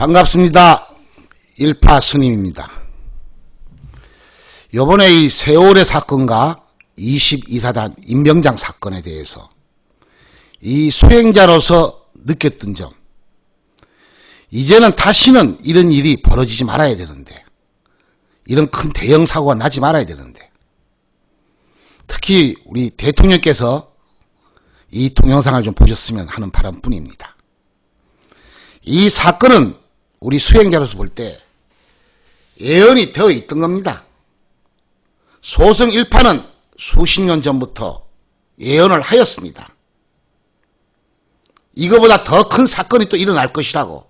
반갑습니다. 일파 스님입니다. 요번에 이 세월의 사건과 22사단 임병장 사건에 대해서 이 수행자로서 느꼈던 점, 이제는 다시는 이런 일이 벌어지지 말아야 되는데, 이런 큰 대형 사고가 나지 말아야 되는데, 특히 우리 대통령께서 이 동영상을 좀 보셨으면 하는 바람뿐입니다. 이 사건은 우리 수행자로서 볼 때 예언이 되어 있던 겁니다. 소승 일파는 수십 년 전부터 예언을 하였습니다. 이거보다 더 큰 사건이 또 일어날 것이라고.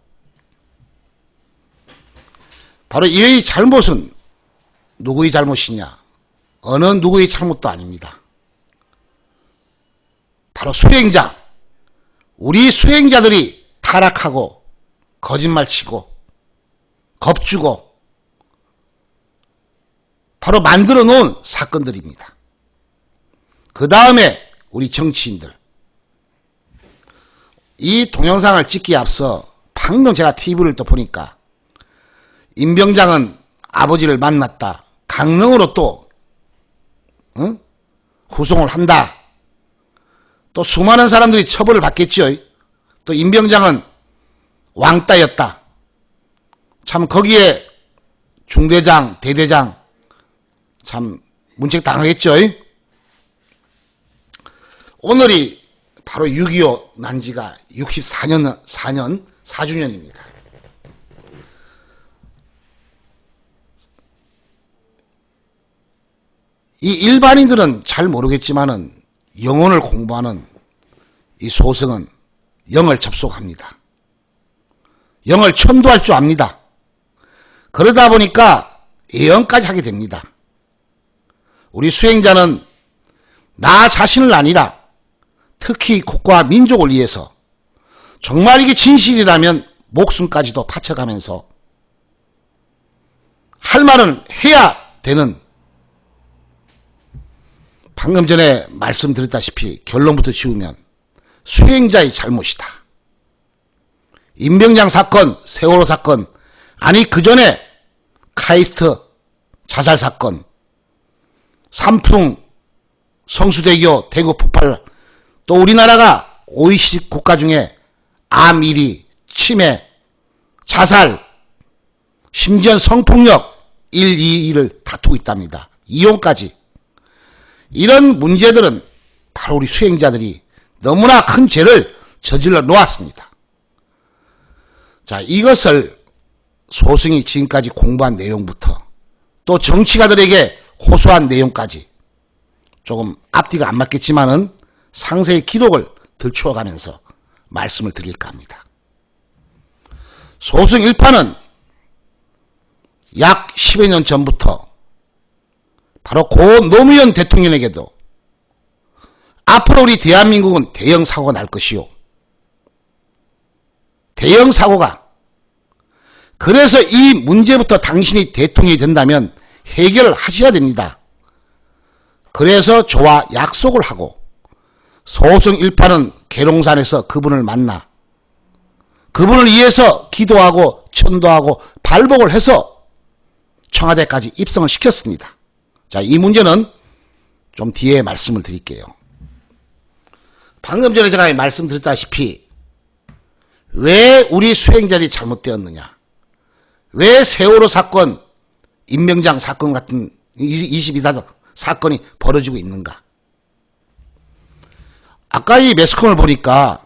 바로 이 잘못은 누구의 잘못이냐? 어느 누구의 잘못도 아닙니다. 바로 수행자, 우리 수행자들이 타락하고 거짓말치고 겁주고 바로 만들어 놓은 사건들입니다. 그 다음에 우리 정치인들, 이 동영상을 찍기에 앞서 방금 제가 TV를 또 보니까 임병장은 아버지를 만났다, 강릉으로 또 후송을 한다, 또 수많은 사람들이 처벌을 받겠죠. 또 임병장은 왕따였다. 참 거기에 중대장, 대대장 참 문책 당하겠죠. 오늘이 바로 6.25 난지가 4주년입니다. 이 일반인들은 잘 모르겠지만은 영혼을 공부하는 이 소승은 영을 접속합니다. 영을 천도할 줄 압니다. 그러다 보니까 예언까지 하게 됩니다. 우리 수행자는 나 자신을 아니라 특히 국가와 민족을 위해서 정말 이게 진실이라면 목숨까지도 바쳐가면서 할 말은 해야 되는, 방금 전에 말씀드렸다시피 결론부터 지우면 수행자의 잘못이다. 임병장 사건, 세월호 사건, 아니 그 전에 카이스트 자살 사건, 삼풍, 성수대교, 대구 폭발, 또 우리나라가 OECD 국가 중에 암 1위, 치매, 자살, 심지어 성폭력 1, 2위를 다투고 있답니다. 이혼까지. 이런 문제들은 바로 우리 수행자들이 너무나 큰 죄를 저질러 놓았습니다. 자, 이것을 소승이 지금까지 공부한 내용부터 또 정치가들에게 호소한 내용까지 조금 앞뒤가 안 맞겠지만은 상세의 기록을 들추어가면서 말씀을 드릴까 합니다. 소승 일파는 약 10여 년 전부터 바로 고 노무현 대통령에게도 앞으로 우리 대한민국은 대형 사고가 날 것이요, 대형 사고가, 그래서 이 문제부터 당신이 대통령이 된다면 해결을 하셔야 됩니다. 그래서 저와 약속을 하고 소승 일파는 계룡산에서 그분을 만나 그분을 위해서 기도하고 천도하고 발복을 해서 청와대까지 입성을 시켰습니다. 자, 이 문제는 좀 뒤에 말씀을 드릴게요. 방금 전에 제가 말씀드렸다시피 왜 우리 수행자들이 잘못되었느냐, 왜 세월호 사건, 임병장 사건 같은 22사건 사건이 벌어지고 있는가. 아까 이 매스컴을 보니까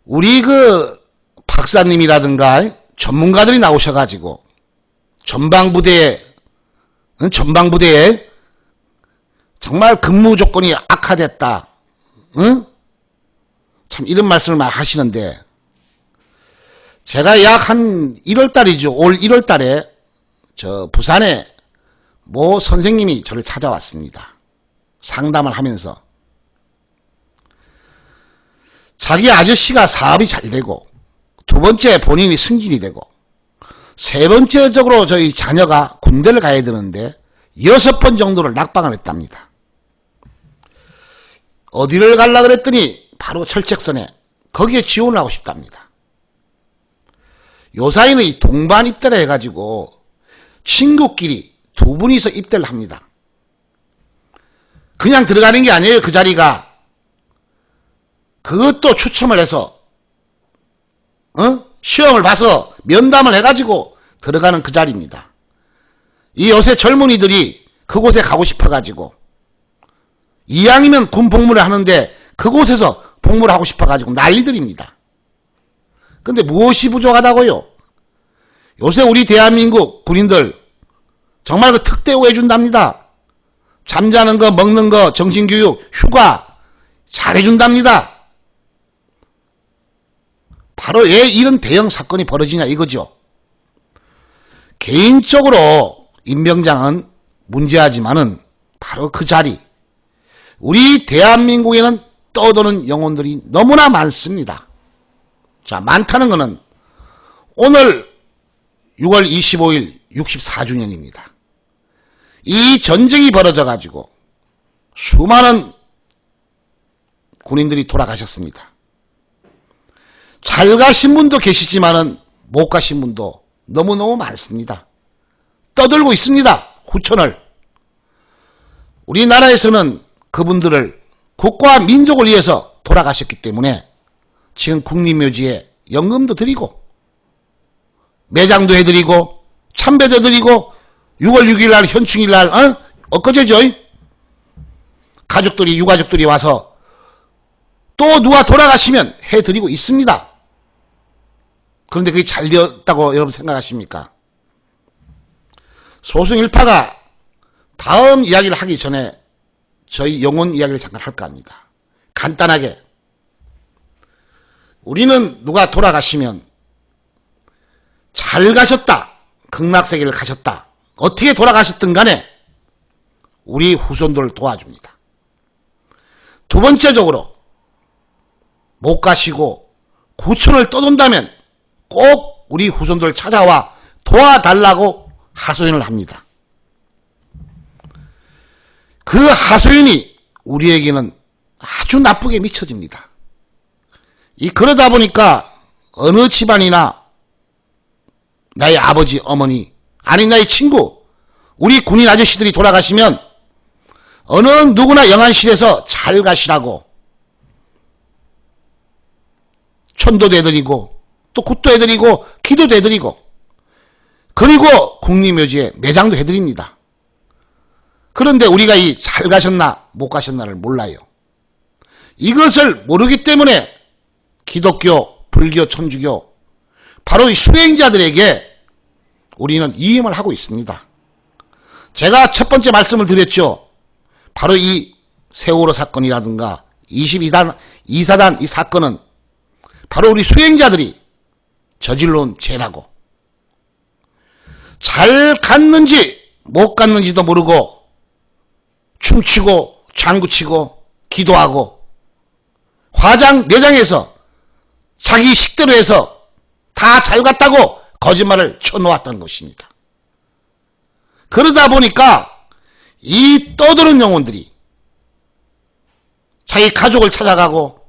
우리 그 박사님이라든가 전문가들이 나오셔가지고 전방부대에 정말 근무 조건이 악화됐다, 참 이런 말씀을 많이 하시는데, 제가 약 한 1월달이죠. 올 1월달에 저 부산에 모 선생님이 저를 찾아왔습니다. 상담을 하면서 자기 아저씨가 사업이 잘 되고, 두 번째 본인이 승진이 되고, 세 번째적으로 저희 자녀가 군대를 가야 되는데 6번 정도를 낙방을 했답니다. 어디를 가려고 그랬더니 바로 철책선에 거기에 지원을 하고 싶답니다. 요사이는 이 동반 입대를 해가지고 친구끼리 두 분이서 입대를 합니다. 그냥 들어가는 게 아니에요. 그 자리가. 그것도 추첨을 해서 시험을 봐서 면담을 해가지고 들어가는 그 자리입니다. 이 요새 젊은이들이 그곳에 가고 싶어가지고 이왕이면 군 복무를 하는데 그곳에서 복무를 하고 싶어가지고 난리들입니다. 근데 무엇이 부족하다고요? 요새 우리 대한민국 군인들 정말 그 특대우 해준답니다. 잠자는 거, 먹는 거, 정신교육, 휴가 잘해준답니다. 바로 왜 이런 대형 사건이 벌어지냐 이거죠. 개인적으로 임병장은 문제하지만은 바로 그 자리, 우리 대한민국에는 떠도는 영혼들이 너무나 많습니다. 자, 많다는 것은 오늘 6월 25일 64주년입니다. 이 전쟁이 벌어져 가지고 수많은 군인들이 돌아가셨습니다. 잘 가신 분도 계시지만은 못 가신 분도 너무너무 많습니다. 떠들고 있습니다. 후천을. 우리나라에서는 그분들을 국가와 민족을 위해서 돌아가셨기 때문에 지금 국립묘지에 연금도 드리고 매장도 해드리고 참배도 해드리고 6월 6일 날 현충일 날 엊그제죠. 가족들이 유가족들이 와서 또 누가 돌아가시면 해드리고 있습니다. 그런데 그게 잘 되었다고 여러분 생각하십니까? 소승일파가 다음 이야기를 하기 전에 저희 영혼 이야기를 잠깐 할까 합니다. 간단하게 우리는 누가 돌아가시면 잘 가셨다, 극락세계를 가셨다, 어떻게 돌아가셨든 간에 우리 후손들을 도와줍니다. 두 번째적으로 못 가시고 구천을 떠돈다면 꼭 우리 후손들 찾아와 도와달라고 하소연을 합니다. 그 하소연이 우리에게는 아주 나쁘게 미쳐집니다. 그러다 보니까 어느 집안이나 나의 아버지, 어머니, 아니 나의 친구, 우리 군인 아저씨들이 돌아가시면 어느 누구나 영안실에서 잘 가시라고 천도도 해드리고 또 굿도 해드리고 기도도 해드리고 그리고 국립묘지에 매장도 해드립니다. 그런데 우리가 이 잘 가셨나 못 가셨나를 몰라요. 이것을 모르기 때문에 기독교, 불교, 천주교 바로 이 수행자들에게 우리는 이임을 하고 있습니다. 제가 첫 번째 말씀을 드렸죠. 바로 이 세월호 사건이라든가 22단, 2사단 이 사건은 바로 우리 수행자들이 저질러온 죄라고. 잘 갔는지 못 갔는지도 모르고 춤추고 장구치고 기도하고 화장 내장해서 자기 식대로 해서 다 잘 갔다고 거짓말을 쳐놓았다는 것입니다. 그러다 보니까 이 떠드는 영혼들이 자기 가족을 찾아가고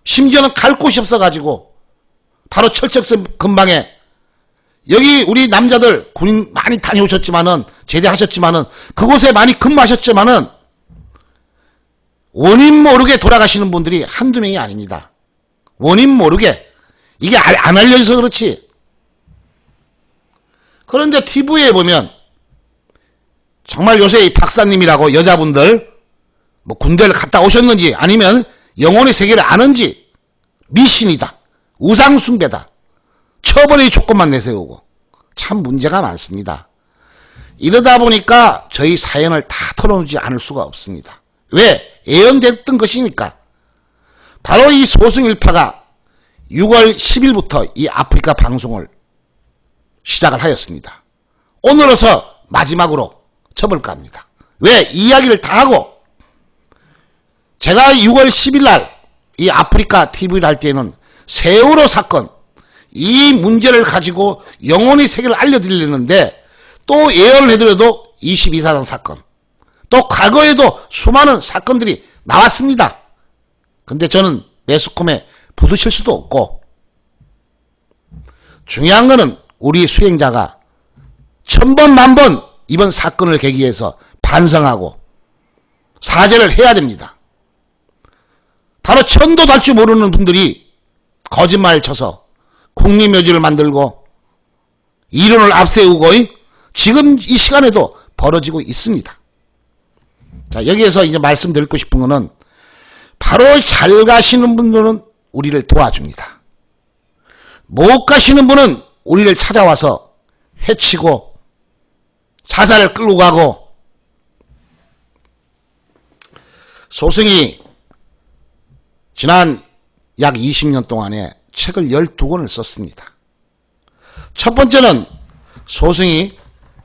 심지어는 갈 곳이 없어가지고 바로 철책선 근방에 여기 우리 남자들 군인 많이 다녀오셨지만은 제대하셨지만은 그곳에 많이 근무하셨지만은 원인 모르게 돌아가시는 분들이 한두 명이 아닙니다. 원인 모르게 이게 안 알려져서 그렇지. 그런데 TV에 보면 정말 요새 이 박사님이라고 여자분들 뭐 군대를 갔다 오셨는지 아니면 영혼의 세계를 아는지 미신이다, 우상숭배다, 처벌의 조건만 내세우고 참 문제가 많습니다. 이러다 보니까 저희 사연을 다 털어놓지 않을 수가 없습니다. 왜? 예언됐던 것이니까. 바로 이 소승일파가 6월 10일부터 이 아프리카 방송을 시작을 하였습니다. 오늘로서 마지막으로 쳐볼까 합니다. 왜? 이 이야기를 다 하고 제가 6월 10일 날 이 아프리카 TV를 할 때는 세월호 사건 이 문제를 가지고 영혼의 세계를 알려드리려는데 또 예언을 해드려도 22사단 사건 또 과거에도 수많은 사건들이 나왔습니다. 근데 저는 매스컴에 부딪힐 수도 없고 중요한 거는 우리 수행자가 1000번 만번 이번 사건을 계기해서 반성하고 사죄를 해야 됩니다. 바로 천도 달 줄 모르는 분들이 거짓말 쳐서 국립묘지를 만들고 이론을 앞세우고 지금 이 시간에도 벌어지고 있습니다. 자, 여기에서 이제 말씀드리고 싶은 거는 바로 잘 가시는 분들은 우리를 도와줍니다. 못 가시는 분은 우리를 찾아와서 해치고 자살을 끌고 가고. 소승이 지난 약 20년 동안에 책을 12권을 썼습니다. 첫 번째는 소승이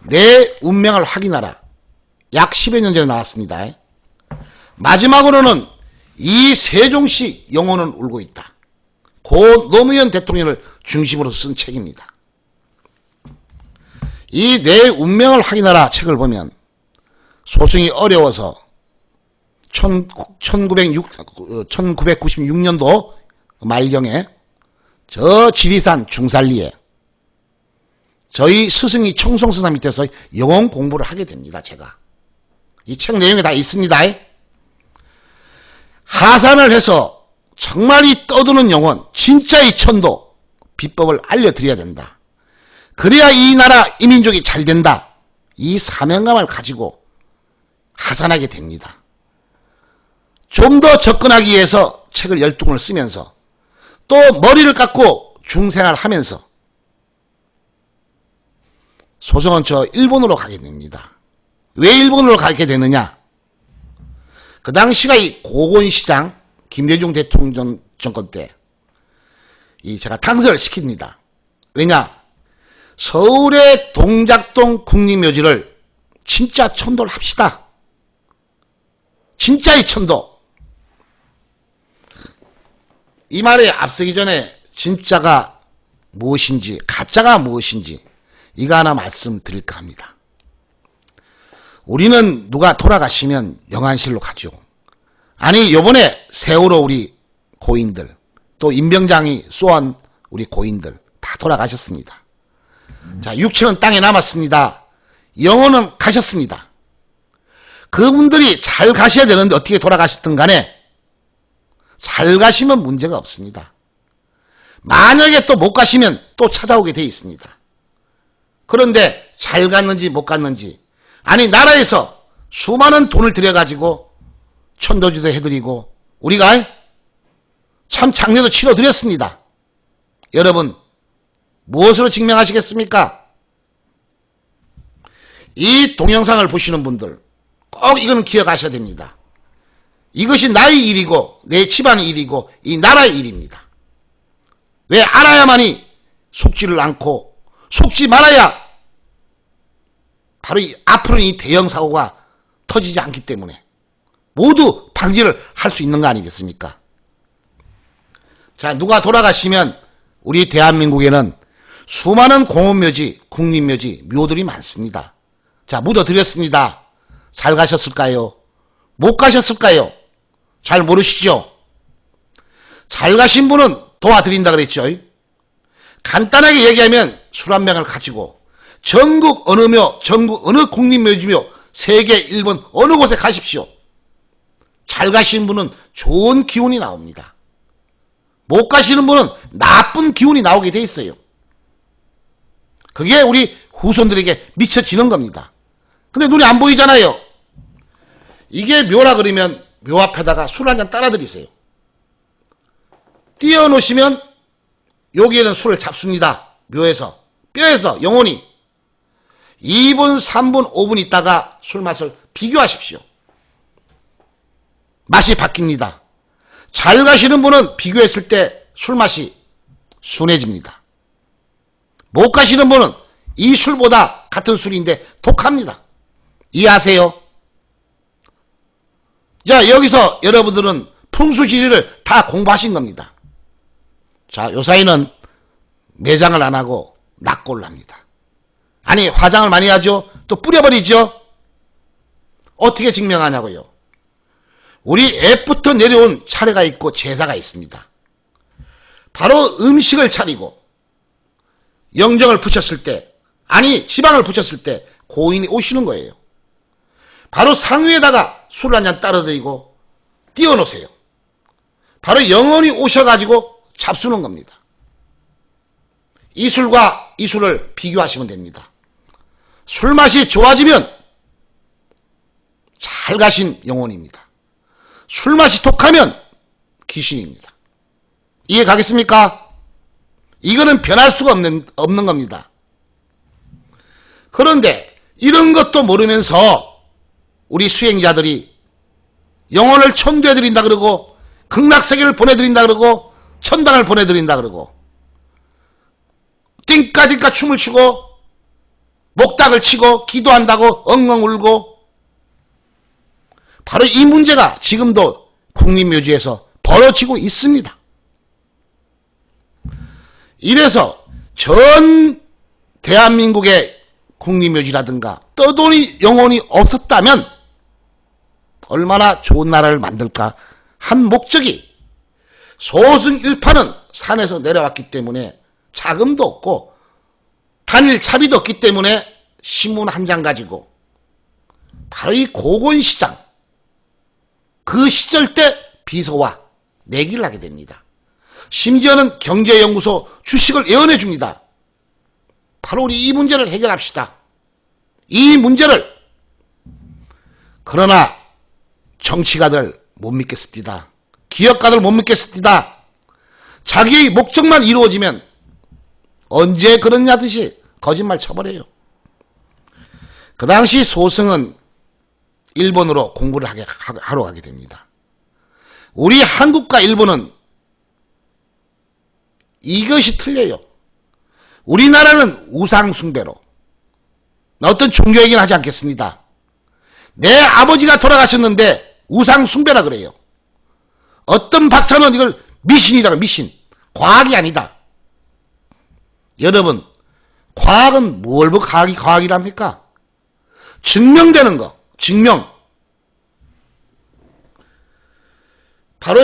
내 운명을 확인하라. 약 10여 년 전에 나왔습니다. 마지막으로는 이 세종시 영혼은 울고 있다. 고 노무현 대통령을 중심으로 쓴 책입니다. 이 내 운명을 확인하라 책을 보면 소승이 어려워서 1996년도 말경에 저 지리산 중살리에 저희 스승이 청송스님 밑에서 영혼 공부를 하게 됩니다. 제가 이 책 내용에 다 있습니다. 하산을 해서 정말 이 떠드는 영혼 진짜의 천도 비법을 알려드려야 된다. 그래야 이 나라 이 민족이 잘 된다. 이 사명감을 가지고 하산하게 됩니다. 좀 더 접근하기 위해서 책을 12권을 쓰면서 또 머리를 깎고 중생활 하면서 소승은 저 일본으로 가게 됩니다. 왜 일본으로 가게 되느냐? 그 당시가 이 고건시장 김대중 대통령 정권 때 제가 당선을 시킵니다. 왜냐? 서울의 동작동 국립묘지를 진짜 천도를 합시다. 진짜의 천도. 이 말에 앞서기 전에 진짜가 무엇인지 가짜가 무엇인지 이거 하나 말씀드릴까 합니다. 우리는 누가 돌아가시면 영안실로 가죠. 아니 요번에 세월호 우리 고인들 또 임병장이 쏘한 우리 고인들 다 돌아가셨습니다. 자, 육체는 땅에 남았습니다. 영혼은 가셨습니다. 그분들이 잘 가셔야 되는데 어떻게 돌아가셨든 간에 잘 가시면 문제가 없습니다. 만약에 또 못 가시면 또 찾아오게 돼 있습니다. 그런데 잘 갔는지 못 갔는지 아니 나라에서 수많은 돈을 들여가지고 천도지도 해드리고 우리가 참 장례도 치러드렸습니다. 여러분 무엇으로 증명하시겠습니까? 이 동영상을 보시는 분들 꼭 이거는 기억하셔야 됩니다. 이것이 나의 일이고 내 집안의 일이고 이 나라의 일입니다. 왜 알아야만이 속지를 않고 속지 말아야 바로 앞으로는 이 대형 사고가 터지지 않기 때문에 모두 방지를 할 수 있는 거 아니겠습니까? 자, 누가 돌아가시면 우리 대한민국에는 수많은 공원묘지, 국립묘지, 묘들이 많습니다. 자, 묻어드렸습니다. 잘 가셨을까요? 못 가셨을까요? 잘 모르시죠? 잘 가신 분은 도와드린다 그랬죠. 간단하게 얘기하면 술 한 병을 가지고 전국 어느 묘, 전국 어느 국립묘지며 세계, 일본 어느 곳에 가십시오. 잘 가시는 분은 좋은 기운이 나옵니다. 못 가시는 분은 나쁜 기운이 나오게 돼 있어요. 그게 우리 후손들에게 미쳐지는 겁니다. 근데 눈이 안 보이잖아요. 이게 묘라 그러면 묘 앞에다가 술 한 잔 따라 드리세요. 띄워놓으시면 여기에는 술을 잡습니다. 묘에서 뼈에서 영혼이 2분 3분 5분 있다가 술 맛을 비교하십시오. 맛이 바뀝니다. 잘 가시는 분은 비교했을 때 술 맛이 순해집니다. 못 가시는 분은 이 술보다 같은 술인데 독합니다. 이해하세요? 자, 여기서 여러분들은 풍수지리를 다 공부하신 겁니다. 자, 요사이는 매장을 안 하고 낙골을 합니다. 아니 화장을 많이 하죠. 또 뿌려버리죠. 어떻게 증명하냐고요. 우리 애부터 내려온 차례가 있고 제사가 있습니다. 바로 음식을 차리고 영정을 붙였을 때, 아니 지방을 붙였을 때 고인이 오시는 거예요. 바로 상위에다가 술 한잔 따라드리고 띄워놓으세요. 바로 영혼이 오셔가지고 잡수는 겁니다. 이 술과 이 술을 비교하시면 됩니다. 술맛이 좋아지면 잘 가신 영혼입니다. 술맛이 독하면 귀신입니다. 이해 가겠습니까? 이거는 변할 수가 없는 겁니다. 그런데 이런 것도 모르면서 우리 수행자들이 영혼을 천도해드린다 그러고 극락세계를 보내드린다 그러고 천당을 보내드린다 그러고 띵까띵까 춤을 추고 목닥을 치고 기도한다고 엉엉 울고, 바로 이 문제가 지금도 국립묘지에서 벌어지고 있습니다. 이래서 전 대한민국의 국립묘지라든가 떠돈이 영혼이 없었다면 얼마나 좋은 나라를 만들까 한 목적이, 소승일파는 산에서 내려왔기 때문에 자금도 없고 단일 차비도 없기 때문에 신문 한 장 가지고 바로 이 고건시장, 그 시절 때 비서와 내기를 하게 됩니다. 심지어는 경제연구소 주식을 예언해 줍니다. 바로 우리 이 문제를 해결합시다. 이 문제를. 그러나 정치가들 못 믿겠습니다. 기업가들 못 믿겠습니다. 자기의 목적만 이루어지면 언제 그러냐듯이 거짓말 쳐버려요. 그 당시 소승은 일본으로 공부를 하러 가게 됩니다. 우리 한국과 일본은 이것이 틀려요. 우리나라는 우상숭배로 어떤 종교 얘기는 하지 않겠습니다. 내 아버지가 돌아가셨는데 우상숭배라 그래요. 어떤 박사는 이걸 미신이라고, 미신. 과학이 아니다. 여러분, 과학은 뭘 보고 과학이랍니까? 증명되는 거, 증명. 바로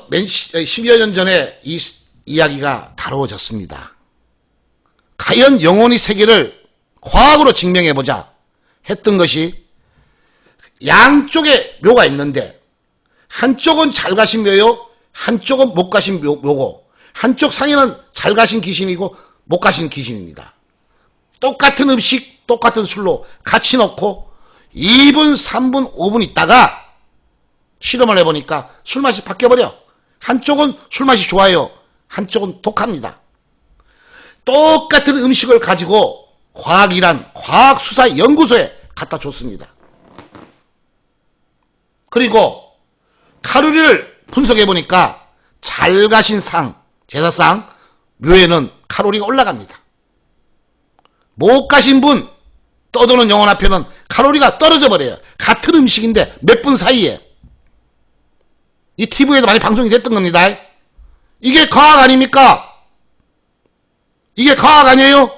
10여 년 전에 이 이야기가 다루어졌습니다. 과연 영혼의 세계를 과학으로 증명해보자 했던 것이, 양쪽에 묘가 있는데 한쪽은 잘 가신 묘요, 한쪽은 못 가신 묘고, 한쪽 상에는 잘 가신 귀신이고 못 가신 귀신입니다. 똑같은 음식, 똑같은 술로 같이 넣고 2분, 3분, 5분 있다가 실험을 해보니까 술맛이 바뀌어버려. 한쪽은 술맛이 좋아요, 한쪽은 독합니다. 똑같은 음식을 가지고 과학이란 과학수사연구소에 갖다 줬습니다. 그리고 칼로리를 분석해보니까 잘 가신 상, 제사상, 묘에는 칼로리가 올라갑니다. 못 가신 분, 떠도는 영혼 앞에는 칼로리가 떨어져 버려요. 같은 음식인데 몇 분 사이에. 이 TV에도 많이 방송이 됐던 겁니다. 이게 과학 아닙니까? 이게 과학 아니에요?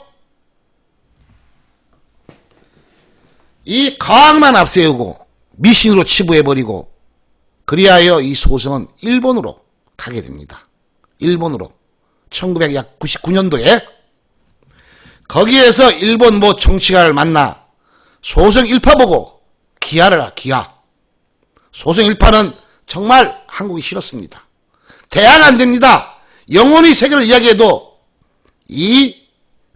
이 과학만 앞세우고 미신으로 치부해버리고, 그리하여 이 소승은 일본으로 가게 됩니다. 일본으로 1999년도에 거기에서 일본 뭐 정치가를 만나 소승 일파 보고 기하를 기하. 소승 일파는 정말 한국이 싫었습니다. 대안 안 됩니다. 영혼의 세계를 이야기해도 이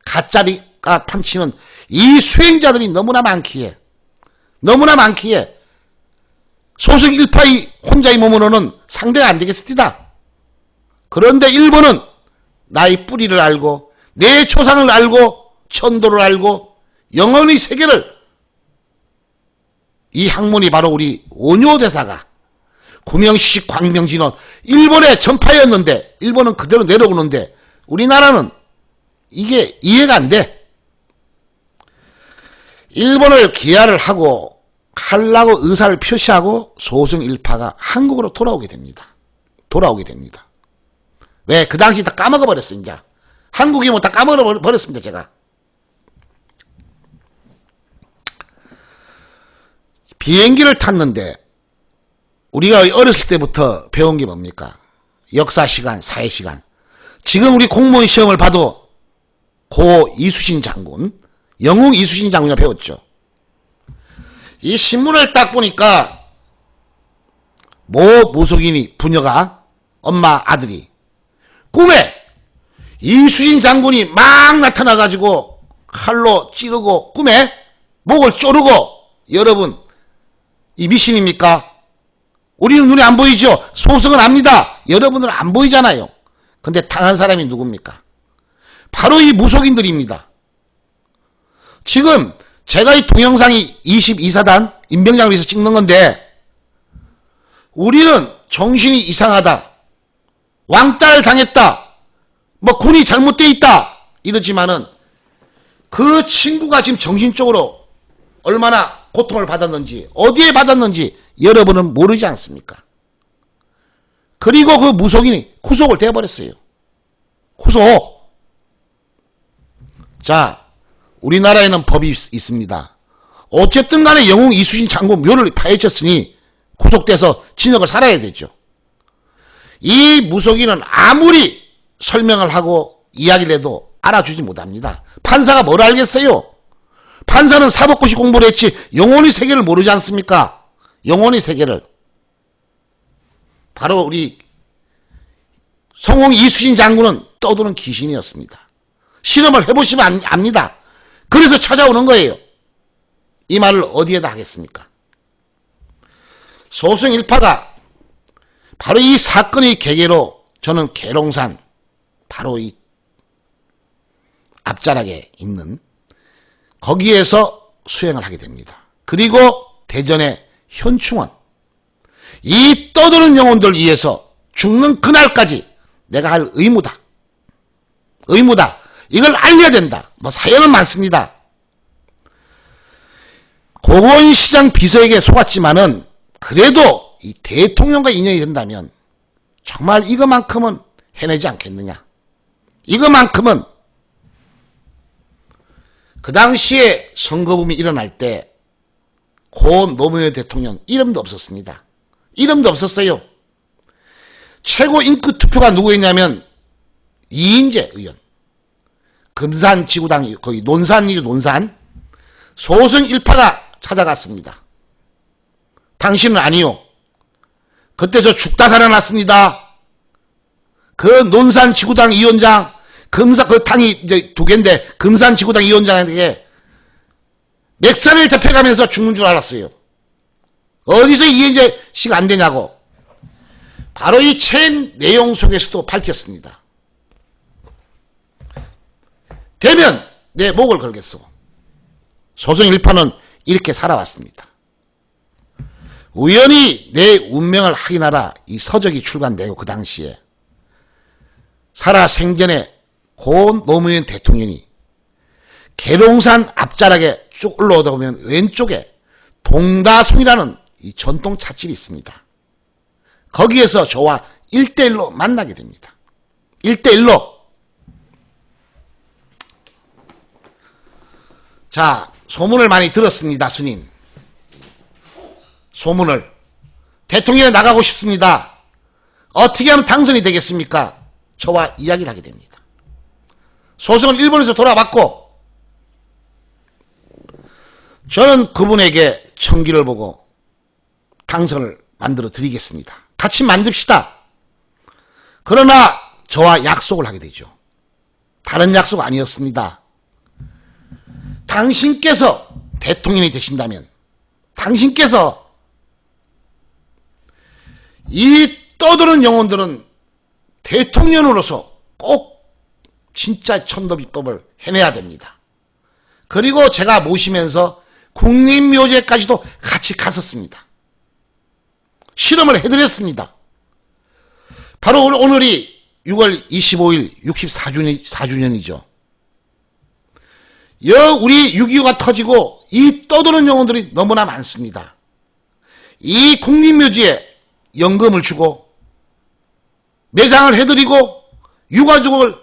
가짜리가 판치는 이 수행자들이 너무나 많기에 소승 일파의 혼자의 몸으로는 상대가 안 되겠습니다. 그런데 일본은 나의 뿌리를 알고 내 초상을 알고 천도를 알고 영혼의 세계를, 이 학문이 바로 우리 오뇨대사가 구명식 광명진원 일본의 전파였는데 일본은 그대로 내려오는데 우리나라는 이게 이해가 안 돼. 일본을 기하를 하고 하려고 의사를 표시하고 소승일파가 한국으로 돌아오게 됩니다. 왜? 그 당시 다 까먹어 버렸어. 이제 한국이 뭐 다 까먹어 버렸습니다. 제가 비행기를 탔는데 우리가 어렸을 때부터 배운 게 뭡니까? 역사 시간, 사회 시간. 지금 우리 공무원 시험을 봐도 고 이수신 장군, 영웅 이수신 장군이라 배웠죠. 이 신문을 딱 보니까 모 무속인이 부녀가 엄마 아들이 꿈에 이수신 장군이 막 나타나가지고 칼로 찌르고 꿈에 목을 조르고, 여러분 이 미신입니까? 우리는 눈에 안 보이죠. 소성은 압니다. 여러분은 안 보이잖아요. 근데 당한 사람이 누굽니까? 바로 이 무속인들입니다. 지금 제가 이 동영상이 22사단 임병장에서 찍는 건데, 우리는 정신이 이상하다, 왕따를 당했다, 뭐 군이 잘못돼 있다 이러지만은 그 친구가 지금 정신적으로 얼마나 고통을 받았는지, 어디에 받았는지 여러분은 모르지 않습니까? 그리고 그 무속인이 구속을 돼버렸어요. 구속. 자, 우리나라에는 법이 있습니다. 어쨌든 간에 영웅 이수신 장군 묘를 파헤쳤으니 구속돼서 진역을 살아야 되죠. 이 무속인은 아무리 설명을 하고 이야기를 해도 알아주지 못합니다. 판사가 뭘 알겠어요? 판사는 사법고시 공부를 했지 영혼의 세계를 모르지 않습니까? 영혼의 세계를. 바로 우리 성웅 이수신 장군은 떠도는 귀신이었습니다. 실험을 해보시면 압니다. 그래서 찾아오는 거예요. 이 말을 어디에다 하겠습니까? 소승일파가 바로 이 사건의 계기로 저는 계룡산 바로 이 앞자락에 있는 거기에서 수행을 하게 됩니다. 그리고 대전의 현충원, 이 떠도는 영혼들 위해서 죽는 그날까지 내가 할 의무다. 의무다. 이걸 알려야 된다. 뭐 사연은 많습니다. 고건시장 비서에게 속았지만은 그래도 이 대통령과 인연이 된다면 정말 이거만큼은 해내지 않겠느냐. 이거만큼은. 그 당시에 선거붐이 일어날 때 고 노무현 대통령 이름도 없었습니다. 이름도 없었어요. 최고 인기 투표가 누구였냐면 이인재 의원. 금산지구당, 거기 논산이죠, 논산. 소승일파가 찾아갔습니다. 당신은 아니요. 그때 저 죽다 살아났습니다. 그 논산지구당 위원장, 그 당이 이제 두 개인데, 금산지구당 위원장에게 맥살을 잡혀가면서 죽는 줄 알았어요. 어디서 이인재 씨가 안 되냐고. 바로 이 책 내용 속에서도 밝혔습니다. 되면 내 목을 걸겠어. 소승일파는 이렇게 살아왔습니다. 우연히 내 운명을 확인하라, 이 서적이 출간되고 그 당시에 살아생전에 고 노무현 대통령이 계룡산 앞자락에 쭉 올라오다 보면 왼쪽에 동다송이라는 이 전통 찻집이 있습니다. 거기에서 저와 1대1로 만나게 됩니다. 1대1로. 자, 소문을 많이 들었습니다, 스님. 소문을. 대통령에 나가고 싶습니다. 어떻게 하면 당선이 되겠습니까? 저와 이야기를 하게 됩니다. 소승은 일본에서 돌아왔고, 저는 그분에게 청기를 보고 당선을 만들어 드리겠습니다. 같이 만듭시다. 그러나 저와 약속을 하게 되죠. 다른 약속 아니었습니다. 당신께서 대통령이 되신다면 당신께서 이 떠드는 영혼들은 대통령으로서 꼭 진짜 천도비법을 해내야 됩니다. 그리고 제가 모시면서 국립묘지까지도 같이 갔었습니다. 실험을 해드렸습니다. 바로 오늘이 6월 25일 64주년이죠. 우리 6.25가 터지고 이 떠도는 영혼들이 너무나 많습니다. 이 국립묘지에 연금을 주고 매장을 해드리고 유가족을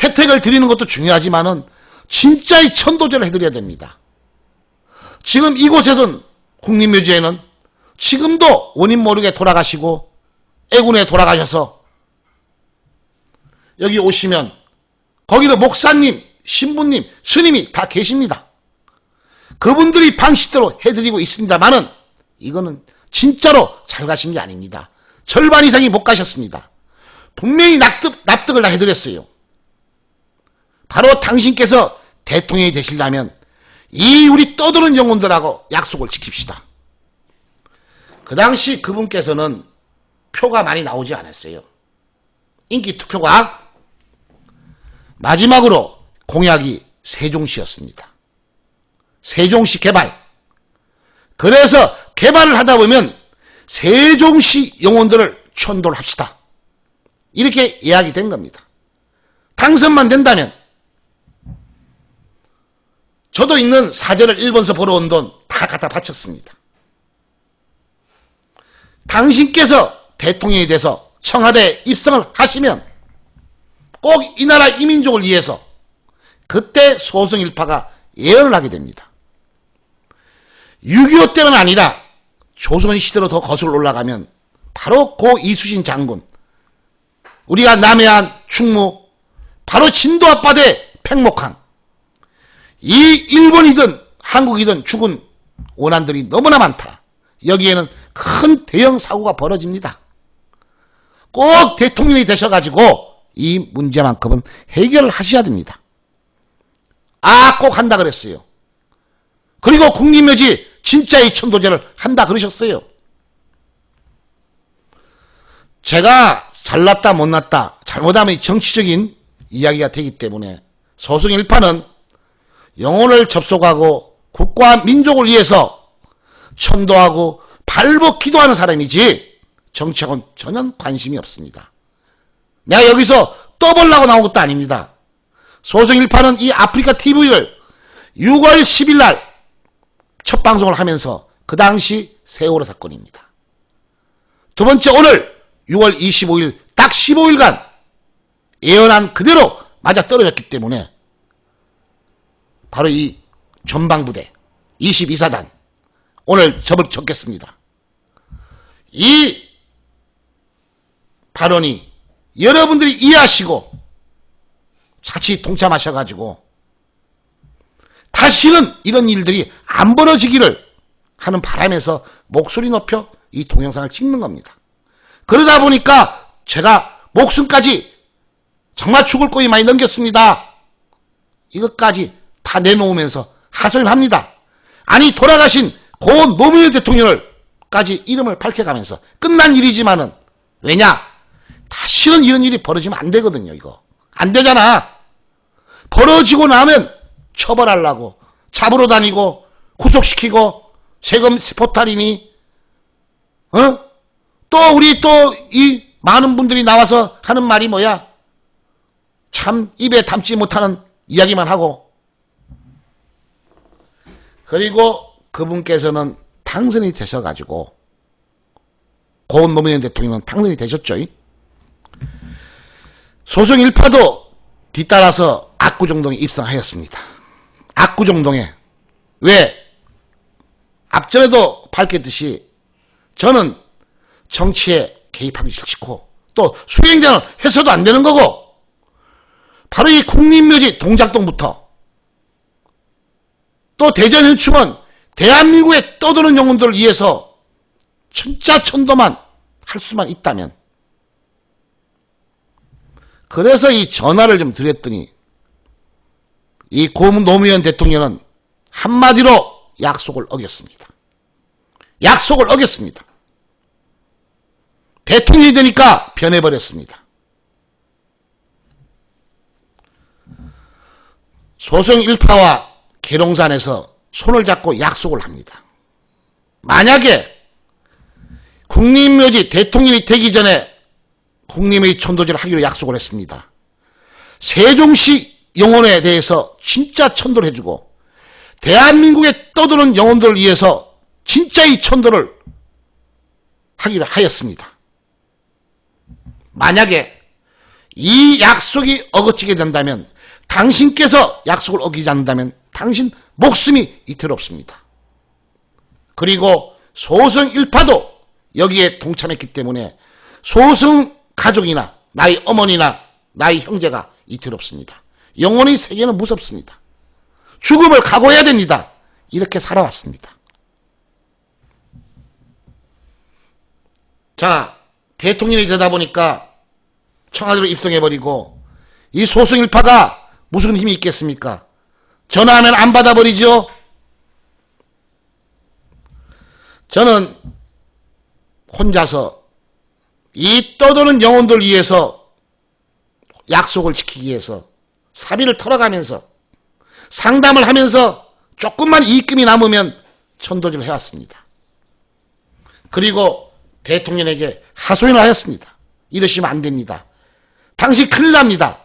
혜택을 드리는 것도 중요하지만은 진짜의 천도제를 해드려야 됩니다. 지금 이곳에는 국립묘지에는 지금도 원인 모르게 돌아가시고 애군에 돌아가셔서 여기 오시면 거기는 목사님, 신부님, 스님이 다 계십니다. 그분들이 방식대로 해드리고 있습니다만은 이거는 진짜로 잘 가신 게 아닙니다. 절반 이상이 못 가셨습니다. 분명히 납득을 다 해드렸어요. 바로 당신께서 대통령이 되시려면 이 우리 떠도는 영혼들하고 약속을 지킵시다. 그 당시 그분께서는 표가 많이 나오지 않았어요. 인기 투표가. 마지막으로 공약이 세종시였습니다. 세종시 개발. 그래서 개발을 하다 보면 세종시 영혼들을 천도를 합시다. 이렇게 이야기 된 겁니다. 당선만 된다면 저도 있는 사전을 일본서 보러 온 돈 다 갖다 바쳤습니다. 당신께서 대통령이 돼서 청와대에 입성을 하시면 꼭 이 나라 이민족을 위해서 그때 소승일파가 예언을 하게 됩니다. 6.25 때만 아니라 조선시대로 더 거슬러 올라가면 바로 고 이수신 장군, 우리가 남해안 충무, 바로 진도 앞바다의 팽목항, 이 일본이든 한국이든 죽은 원한들이 너무나 많다. 여기에는 큰 대형 사고가 벌어집니다. 꼭 대통령이 되셔가지고 이 문제만큼은 해결을 하셔야 됩니다. 꼭 한다 그랬어요. 그리고 국립묘지 진짜의 천도제를 한다 그러셨어요. 제가 잘났다 못났다 잘못하면 정치적인 이야기가 되기 때문에 소승일파는 영혼을 접속하고 국가와 민족을 위해서 천도하고 발버 기도하는 사람이지 정치하고는 전혀 관심이 없습니다. 내가 여기서 떠보려고 나온 것도 아닙니다. 소승일파는 이 아프리카 TV를 6월 10일 날 첫 방송을 하면서 그 당시 세월호 사건입니다. 두 번째 오늘 6월 25일 딱 15일간 예언한 그대로 맞아떨어졌기 때문에 바로 이 전방부대 22사단 오늘 접을 쳤겠습니다. 이 발언이 여러분들이 이해하시고 같이 동참하셔가지고 다시는 이런 일들이 안 벌어지기를 하는 바람에서 목소리 높여 이 동영상을 찍는 겁니다. 그러다 보니까 제가 목숨까지 정말 죽을 거리 많이 넘겼습니다. 이것까지 다 내놓으면서 하소연을 합니다. 아니 돌아가신 고 노무현 대통령을까지 이름을 밝혀가면서 끝난 일이지만은 왜냐? 다시는 이런 일이 벌어지면 안 되거든요. 이거 안 되잖아. 벌어지고 나면 처벌하려고 잡으러 다니고 구속시키고 세금 포탈이니 또 우리 또 이 많은 분들이 나와서 하는 말이 뭐야? 참 입에 담지 못하는 이야기만 하고. 그리고 그분께서는 당선이 되셔가지고 고은 노무현 대통령은 당선이 되셨죠. 소승일파도 뒤따라서 압구정동에 입성하였습니다. 압구정동에. 왜? 앞전에도 밝혔듯이 저는 정치에 개입하기 싫고 또 수행자는 해서도 안 되는 거고 바로 이 국립묘지 동작동부터 또 대전현충원 대한민국에 떠도는 영혼들을 위해서 진짜 천도만 할 수만 있다면 그래서 이 전화를 좀 드렸더니 이 고문 노무현 대통령은 한마디로 약속을 어겼습니다. 약속을 어겼습니다. 대통령이 되니까 변해버렸습니다. 소승일파와 계룡산에서 손을 잡고 약속을 합니다. 만약에 국립묘지 대통령이 되기 전에 국립의 천도제를 하기로 약속을 했습니다. 세종시 영혼에 대해서 진짜 천도를 해주고 대한민국에 떠도는 영혼들을 위해서 진짜의 천도를 하기로 하였습니다. 만약에 이 약속이 어긋지게 된다면 당신께서 약속을 어기지 않는다면 당신 목숨이 이태롭습니다. 그리고 소승일파도 여기에 동참했기 때문에 소승 가족이나 나의 어머니나 나의 형제가 이태롭습니다. 영혼의 세계는 무섭습니다. 죽음을 각오해야 됩니다. 이렇게 살아왔습니다. 자, 대통령이 되다 보니까 청와대로 입성해버리고 이 소승일파가 무슨 힘이 있겠습니까? 전화하면 안 받아버리죠. 저는 혼자서 이 떠도는 영혼들 위해서 약속을 지키기 위해서 사비를 털어가면서 상담을 하면서 조금만 이익금이 남으면 천도질을 해왔습니다. 그리고 대통령에게 하소연을 하였습니다. 이러시면 안 됩니다. 당신 큰일 납니다.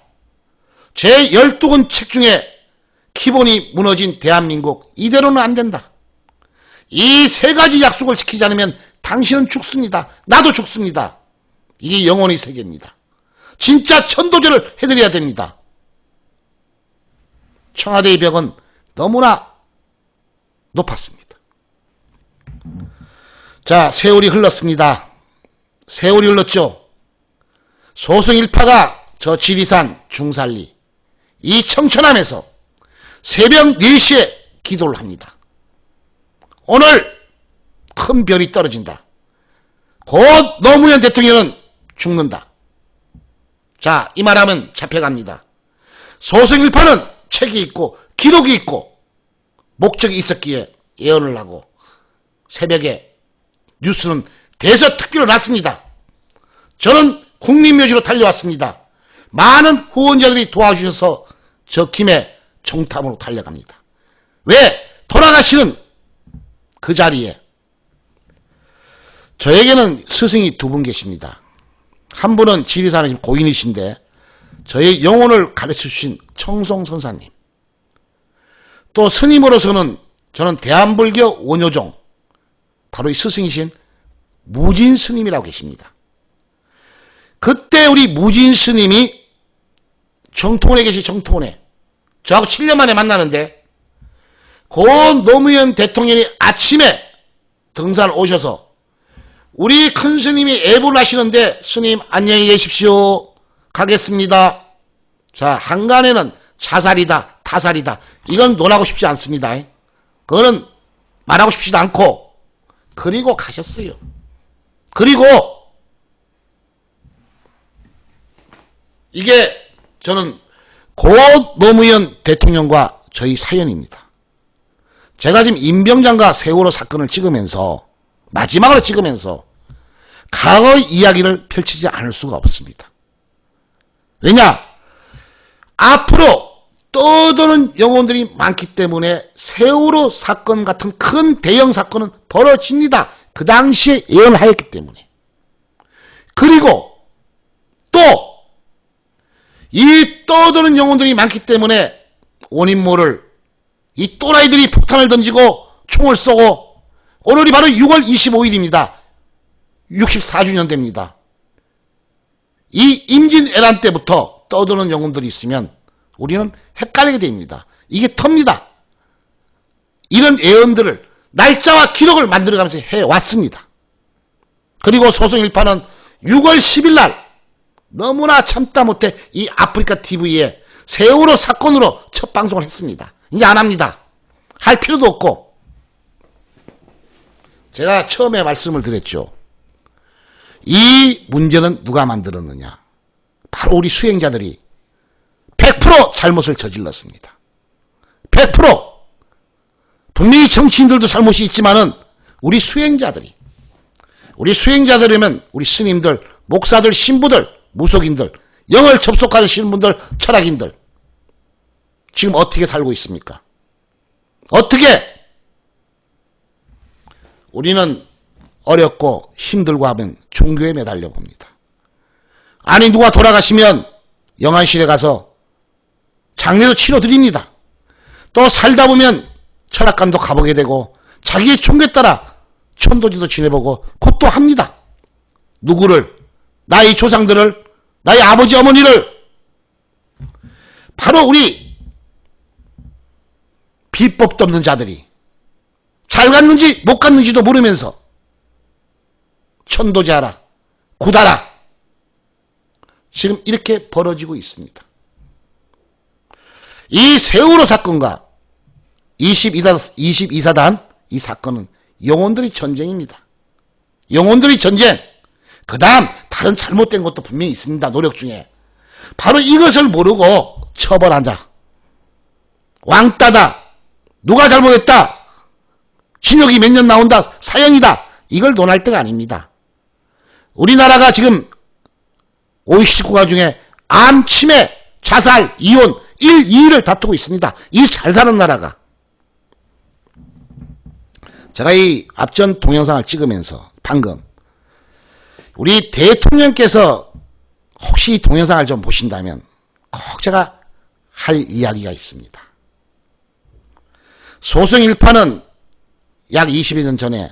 제 12권 책 중에 기본이 무너진 대한민국, 이대로는 안 된다. 이 세 가지 약속을 지키지 않으면 당신은 죽습니다. 나도 죽습니다. 이게 영혼의 세계입니다. 진짜 천도제를 해드려야 됩니다. 청와대의 벽은 너무나 높았습니다. 자, 세월이 흘렀습니다. 세월이 흘렀죠. 소승일파가 저 지리산 중산리 이 청천함에서 새벽 4시에 기도를 합니다. 오늘 큰 별이 떨어진다. 곧 노무현 대통령은 죽는다. 자, 이 말하면 잡혀갑니다. 소승일파는 책이 있고 기록이 있고 목적이 있었기에 예언을 하고 새벽에 뉴스는 대서특필로 났습니다. 저는 국립묘지로 달려왔습니다. 많은 후원자들이 도와주셔서 저 김해 정탐으로 달려갑니다. 왜? 돌아가시는 그 자리에 저에게는 스승이 두 분 계십니다. 한 분은 지리산에 고인이신데 저의 영혼을 가르쳐주신 청송 선사님, 또 스님으로서는 저는 대한불교 원효종 바로 이 스승이신 무진 스님이라고 계십니다. 그때 우리 무진 스님이 정통원에 계시 정통원에 저하고 7년 만에 만나는데 고 노무현 대통령이 아침에 등산을 오셔서 우리 큰 스님이 애부를 하시는데 스님 안녕히 계십시오. 가겠습니다. 자, 한간에는 자살이다 타살이다 이건 논하고 싶지 않습니다. 그거는 말하고 싶지도 않고 그리고 가셨어요. 그리고 이게 저는 고 노무현 대통령과 저희 사연입니다. 제가 지금 임병장과 세월호 사건을 찍으면서 마지막으로 찍으면서 과거 이야기를 펼치지 않을 수가 없습니다. 왜냐? 앞으로 떠도는 영혼들이 많기 때문에 세월호 사건 같은 큰 대형 사건은 벌어집니다. 그 당시에 예언하였기 때문에. 그리고 또 이 떠도는 영혼들이 많기 때문에 원인 모를 이 또라이들이 폭탄을 던지고 총을 쏘고 오늘이 바로 6월 25일입니다. 64주년 됩니다. 이 임진왜란 때부터 떠도는 영혼들이 있으면 우리는 헷갈리게 됩니다. 이게 텁니다. 이런 예언들을 날짜와 기록을 만들어가면서 해왔습니다. 그리고 소승일파는 6월 10일 날 너무나 참다 못해 이 아프리카 TV에 세월호 사건으로 첫 방송을 했습니다. 이제 안 합니다. 할 필요도 없고. 제가 처음에 말씀을 드렸죠. 이 문제는 누가 만들었느냐. 바로 우리 수행자들이 100% 잘못을 저질렀습니다. 100%. 분명히 정치인들도 잘못이 있지만은 우리 수행자들이면 우리 스님들, 목사들, 신부들, 무속인들, 영을 접속하시는 분들, 철학인들 지금 어떻게 살고 있습니까? 어떻게? 우리는 어렵고 힘들고 하면 종교에 매달려 봅니다. 아니 누가 돌아가시면 영안실에 가서 장례도 치러드립니다. 또 살다 보면 철학관도 가보게 되고 자기의 종교에 따라 천도지도 지내보고 그것도 합니다. 누구를? 나의 조상들을, 나의 아버지 어머니를. 바로 우리 비법도 없는 자들이 잘 갔는지 못 갔는지도 모르면서 천도제하라, 굿하라 지금 이렇게 벌어지고 있습니다. 이 세월호 사건과 22사단 이 사건은 영혼들의 전쟁입니다. 영혼들의 전쟁. 그 다음 다른 잘못된 것도 분명히 있습니다. 노력 중에. 바로 이것을 모르고 처벌하자. 왕따다. 누가 잘못했다. 징역이 몇 년 나온다. 사형이다. 이걸 논할 때가 아닙니다. 우리나라가 지금 OECD 국가 중에 암, 치매, 자살, 이혼 1, 2위를 다투고 있습니다. 이 잘 사는 나라가. 제가 이 앞전 동영상을 찍으면서 방금 우리 대통령께서 혹시 이 동영상을 좀 보신다면 꼭 제가 할 이야기가 있습니다. 소승 일파는 약 20여 년 전에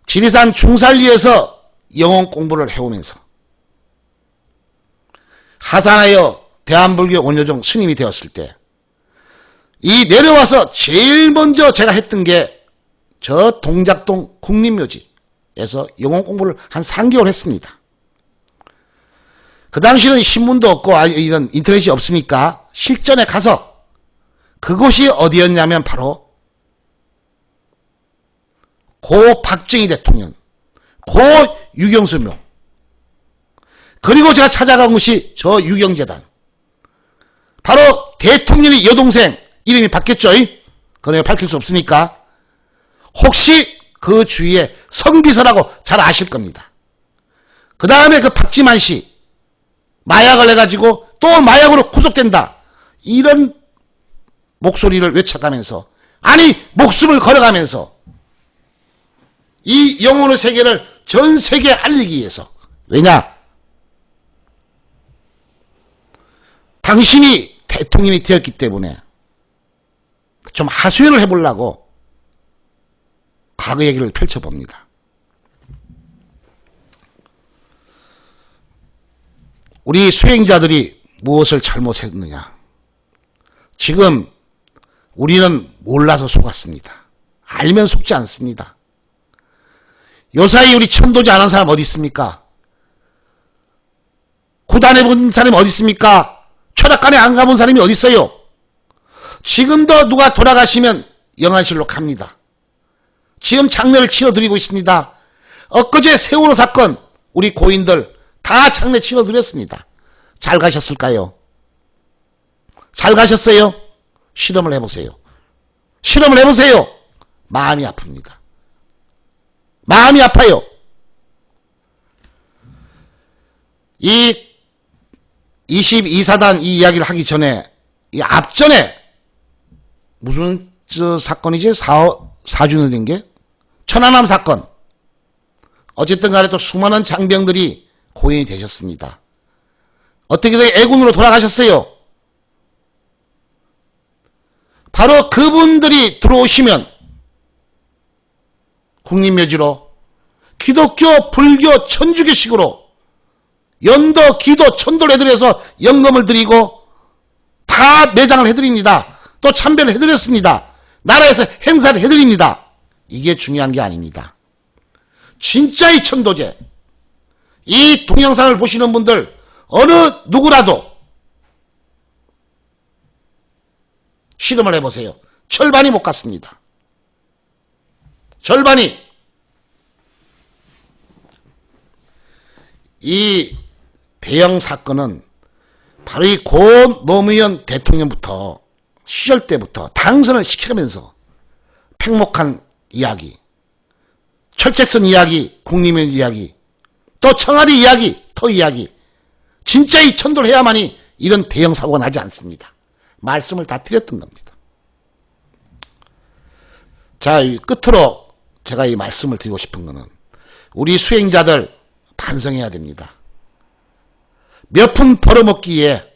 지리산 중산리에서 영혼 공부를 해오면서 하산하여 대한불교 원효종 스님이 되었을 때 이 내려와서 제일 먼저 제가 했던 게 저 동작동 국립묘지에서 영혼 공부를 한 3개월 했습니다. 그 당시는 신문도 없고 이런 인터넷이 없으니까 실전에 가서 그곳이 어디였냐면 바로 고 박정희 대통령, 고 유경수묘, 그리고 제가 찾아간 곳이 저 유경재단. 바로 대통령의 여동생 이름이 바뀌었죠. 그래 밝힐 수 없으니까. 혹시 그 주위에 성비서라고 잘 아실 겁니다. 그 다음에 그 박지만 씨 마약을 해가지고 또 마약으로 구속된다. 이런 목소리를 외쳐가면서 아니 목숨을 걸어가면서 이 영혼의 세계를 전 세계에 알리기 위해서. 왜냐? 당신이 대통령이 되었기 때문에 좀 하소연을 해보려고 과거 얘기를 펼쳐봅니다. 우리 수행자들이 무엇을 잘못했느냐? 지금 우리는 몰라서 속았습니다. 알면 속지 않습니다. 요사이 우리 천도지 안 한 사람 어디 있습니까? 구단해 본 사람이 어디 있습니까? 철학관에 안 가본 사람이 어디 있어요? 지금도 누가 돌아가시면 영안실로 갑니다. 지금 장례를 치러드리고 있습니다. 엊그제 세월호 사건 우리 고인들 다 장례 치러드렸습니다. 잘 가셨을까요? 잘 가셨어요? 실험을 해보세요. 실험을 해보세요. 마음이 아픕니다. 마음이 아파요. 이 22사단 이 이야기를 하기 전에 이 앞전에 무슨 사건이지? 4주년 된 게? 천안함 사건. 어쨌든 간에 또 수많은 장병들이 고인이 되셨습니다. 어떻게든 애군으로 돌아가셨어요. 바로 그분들이 들어오시면 국립묘지로 기독교, 불교, 천주교식으로 연도, 기도, 천도를 해드려서 연금을 드리고 다 매장을 해드립니다. 또 참배를 해드렸습니다. 나라에서 행사를 해드립니다. 이게 중요한 게 아닙니다. 진짜의 천도제. 이 동영상을 보시는 분들 어느 누구라도 실험을 해보세요. 절반이 못 갔습니다. 절반이. 이 대형 사건은 바로 이 고 노무현 대통령부터 시절 때부터 당선을 시키면서 팽목한 이야기, 철책선 이야기, 국립묘지 이야기, 또 청와대 이야기, 토 이야기, 진짜의 천도를 해야만이 이런 대형 사고가 나지 않습니다. 말씀을 다 드렸던 겁니다. 자, 끝으로 제가 이 말씀을 드리고 싶은 거는 우리 수행자들 반성해야 됩니다. 몇 푼 벌어먹기에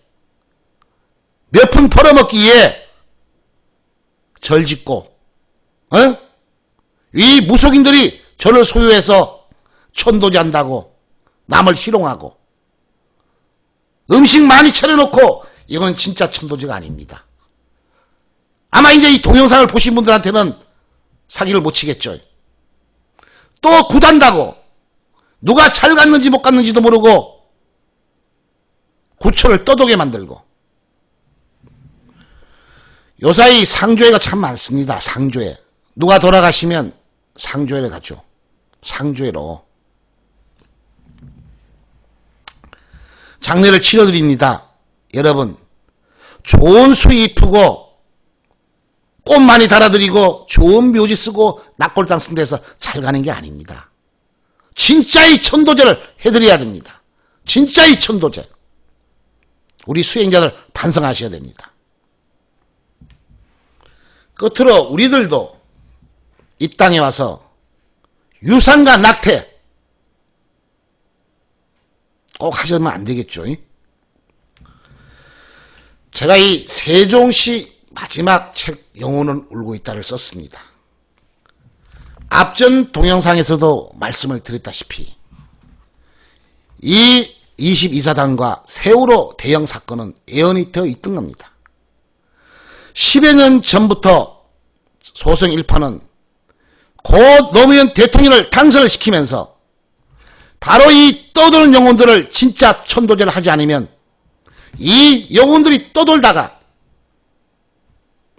절 짓고 이 무속인들이 절을 소유해서 천도제 한다고 남을 희롱하고 음식 많이 차려놓고 이건 진짜 천도제가 아닙니다. 아마 이제 이 동영상을 보신 분들한테는 사기를 못 치겠죠. 또 굿한다고 누가 잘 갔는지 못 갔는지도 모르고 구초를 떠도게 만들고 요사이 상조회가 참 많습니다. 상조회. 누가 돌아가시면 상조회를 가죠. 상조회로. 장례를 치러드립니다. 여러분, 좋은 수의 이쁘고 꽃 많이 달아드리고 좋은 묘지 쓰고 낙골당 쓴 데서 잘 가는 게 아닙니다. 진짜의 천도제를 해드려야 됩니다. 진짜의 천도제. 우리 수행자들 반성하셔야 됩니다. 끝으로 우리들도 이 땅에 와서 유산과 낙태 꼭 하시면 안 되겠죠. 제가 이 세종시 마지막 책 영혼은 울고 있다를 썼습니다. 앞전 동영상에서도 말씀을 드렸다시피 이 22사단과 세월호 대형 사건은 예언이 되어 있던 겁니다. 10여 년 전부터 소송 1파는 고 노무현 대통령을 당선을 시키면서 바로 이 떠도는 영혼들을 진짜 천도제를 하지 않으면 이 영혼들이 떠돌다가